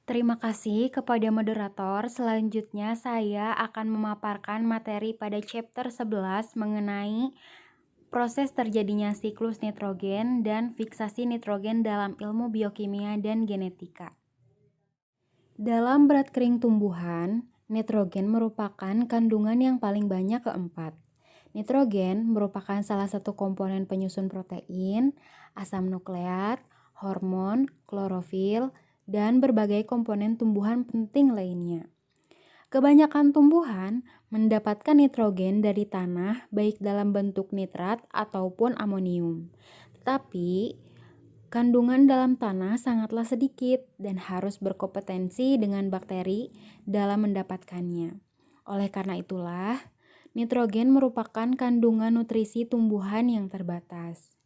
Terima kasih kepada moderator. Selanjutnya saya akan memaparkan materi pada chapter 11 mengenai proses terjadinya siklus nitrogen dan fiksasi nitrogen dalam ilmu biokimia dan genetika. Dalam berat kering tumbuhan, nitrogen merupakan kandungan yang paling banyak keempat. Nitrogen merupakan salah satu komponen penyusun protein, asam nukleat, hormon, klorofil, dan berbagai komponen tumbuhan penting lainnya. Kebanyakan tumbuhan mendapatkan nitrogen dari tanah baik dalam bentuk nitrat ataupun amonium. Tetapi, kandungan dalam tanah sangatlah sedikit dan harus berkompetensi dengan bakteri dalam mendapatkannya. Oleh karena itulah, nitrogen merupakan kandungan nutrisi tumbuhan yang terbatas.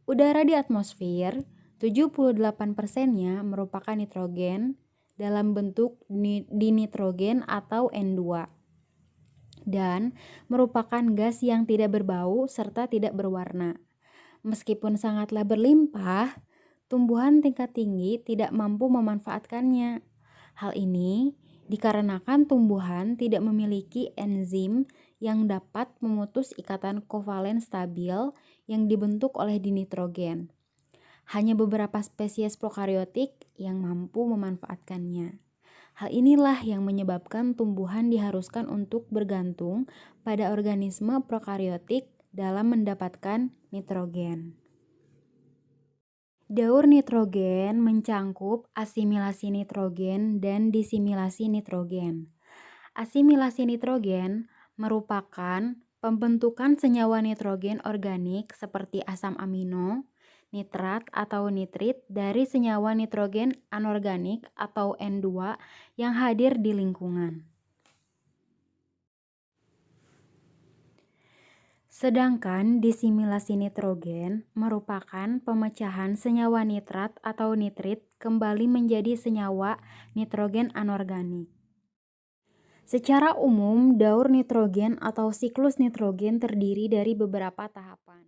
Udara di atmosfer, 78%-nya merupakan nitrogen dalam bentuk dinitrogen atau N2 dan merupakan gas yang tidak berbau serta tidak berwarna. Meskipun sangatlah berlimpah, tumbuhan tingkat tinggi tidak mampu memanfaatkannya. Hal ini dikarenakan tumbuhan tidak memiliki enzim yang dapat memutus ikatan kovalen stabil yang dibentuk oleh dinitrogen. Hanya beberapa spesies prokariotik yang mampu memanfaatkannya. Hal inilah yang menyebabkan tumbuhan diharuskan untuk bergantung pada organisme prokariotik dalam mendapatkan nitrogen. Daur nitrogen mencangkup asimilasi nitrogen dan disimilasi nitrogen. Asimilasi nitrogen merupakan pembentukan senyawa nitrogen organik seperti asam amino, nitrat atau nitrit dari senyawa nitrogen anorganik atau N2 yang hadir di lingkungan. Sedangkan disimilasi nitrogen merupakan pemecahan senyawa nitrat atau nitrit kembali menjadi senyawa nitrogen anorganik. Secara umum, daur nitrogen atau siklus nitrogen terdiri dari beberapa tahapan.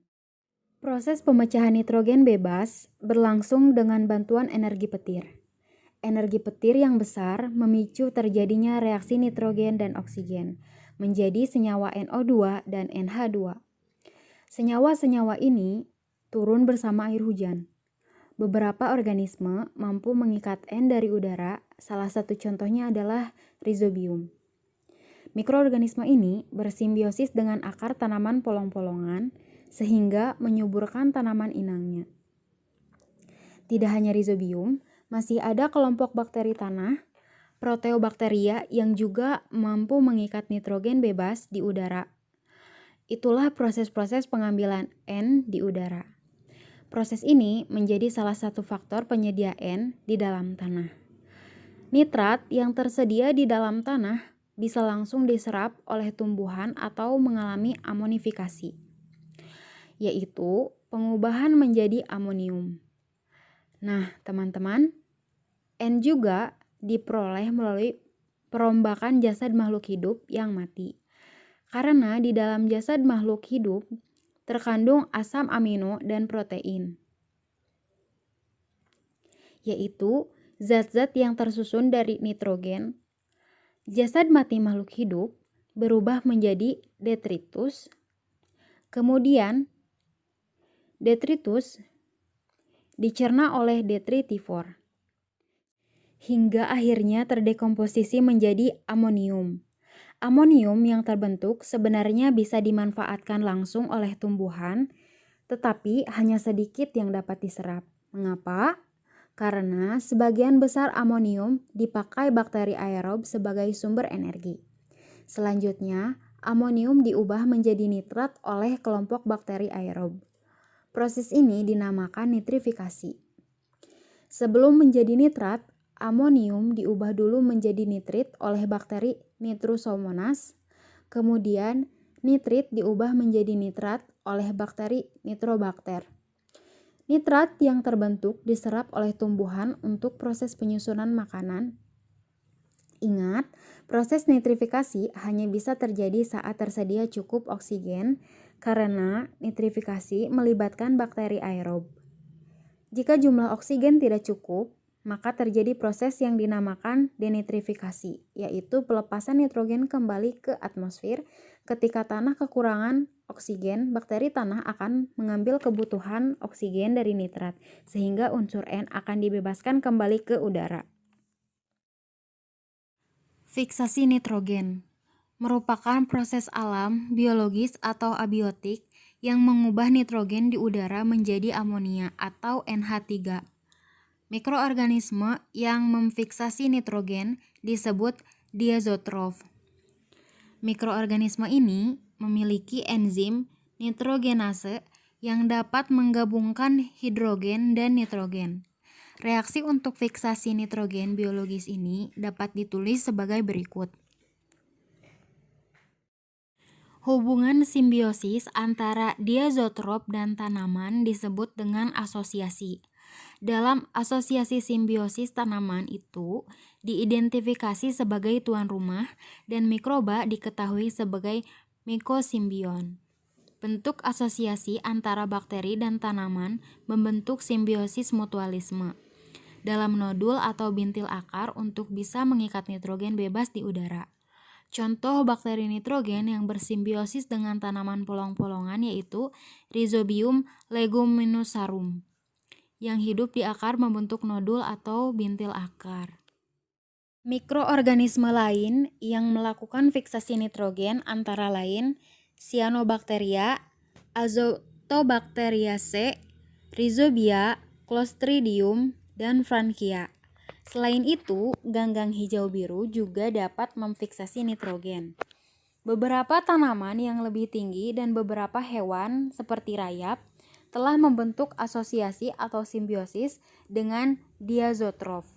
Proses pemecahan nitrogen bebas berlangsung dengan bantuan energi petir. Energi petir yang besar memicu terjadinya reaksi nitrogen dan oksigen menjadi senyawa NO2 dan NH2. Senyawa-senyawa ini turun bersama air hujan. Beberapa organisme mampu mengikat N dari udara, salah satu contohnya adalah Rhizobium. Mikroorganisme ini bersimbiosis dengan akar tanaman polong-polongan sehingga menyuburkan tanaman inangnya. Tidak hanya Rhizobium, masih ada kelompok bakteri tanah, Proteobacteria yang juga mampu mengikat nitrogen bebas di udara. Itulah proses-proses pengambilan N di udara. Proses ini menjadi salah satu faktor penyedia N di dalam tanah. Nitrat yang tersedia di dalam tanah bisa langsung diserap oleh tumbuhan atau mengalami amonifikasi, yaitu pengubahan menjadi amonium. Nah, teman-teman, N juga diperoleh melalui perombakan jasad makhluk hidup yang mati. Karena di dalam jasad makhluk hidup terkandung asam amino dan protein, yaitu zat-zat yang tersusun dari nitrogen. Jasad mati makhluk hidup berubah menjadi detritus. Kemudian, detritus dicerna oleh detritivor hingga akhirnya terdekomposisi menjadi amonium. Amonium yang terbentuk sebenarnya bisa dimanfaatkan langsung oleh tumbuhan, tetapi hanya sedikit yang dapat diserap. Mengapa? Karena sebagian besar amonium dipakai bakteri aerob sebagai sumber energi. Selanjutnya, amonium diubah menjadi nitrat oleh kelompok bakteri aerob. Proses ini dinamakan nitrifikasi. Sebelum menjadi nitrat, amonium diubah dulu menjadi nitrit oleh bakteri Nitrosomonas. Kemudian, nitrit diubah menjadi nitrat oleh bakteri Nitrobacter. Nitrat yang terbentuk diserap oleh tumbuhan untuk proses penyusunan makanan. Ingat, proses nitrifikasi hanya bisa terjadi saat tersedia cukup oksigen karena nitrifikasi melibatkan bakteri aerob. Jika jumlah oksigen tidak cukup, maka terjadi proses yang dinamakan denitrifikasi, yaitu pelepasan nitrogen kembali ke atmosfer. Ketika tanah kekurangan oksigen, bakteri tanah akan mengambil kebutuhan oksigen dari nitrat, sehingga unsur N akan dibebaskan kembali ke udara. Fiksasi nitrogen merupakan proses alam, biologis atau abiotik yang mengubah nitrogen di udara menjadi amonia atau NH3. Mikroorganisme yang memfiksasi nitrogen disebut diazotrof. Mikroorganisme ini memiliki enzim nitrogenase yang dapat menggabungkan hidrogen dan nitrogen. Reaksi untuk fiksasi nitrogen biologis ini dapat ditulis sebagai berikut. Hubungan simbiosis antara diazotrop dan tanaman disebut dengan asosiasi. Dalam asosiasi simbiosis tanaman itu diidentifikasi sebagai tuan rumah dan mikroba diketahui sebagai mikosimbion. Bentuk asosiasi antara bakteri dan tanaman membentuk simbiosis mutualisme dalam nodul atau bintil akar untuk bisa mengikat nitrogen bebas di udara. Contoh bakteri nitrogen yang bersimbiosis dengan tanaman polong-polongan yaitu Rhizobium leguminosarum yang hidup di akar membentuk nodul atau bintil akar. Mikroorganisme lain yang melakukan fiksasi nitrogen antara lain Cyanobacteria, Azotobacteriaceae, Rhizobia, Clostridium, dan Frankia. Selain itu, ganggang hijau biru juga dapat memfiksasi nitrogen. Beberapa tanaman yang lebih tinggi dan beberapa hewan seperti rayap telah membentuk asosiasi atau simbiosis dengan diazotrof.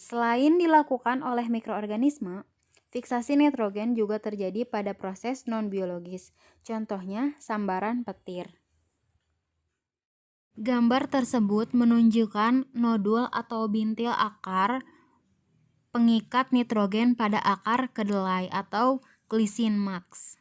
Selain dilakukan oleh mikroorganisme, fiksasi nitrogen juga terjadi pada proses non-biologis, contohnya sambaran petir. Gambar tersebut menunjukkan nodul atau bintil akar pengikat nitrogen pada akar kedelai atau glycine max.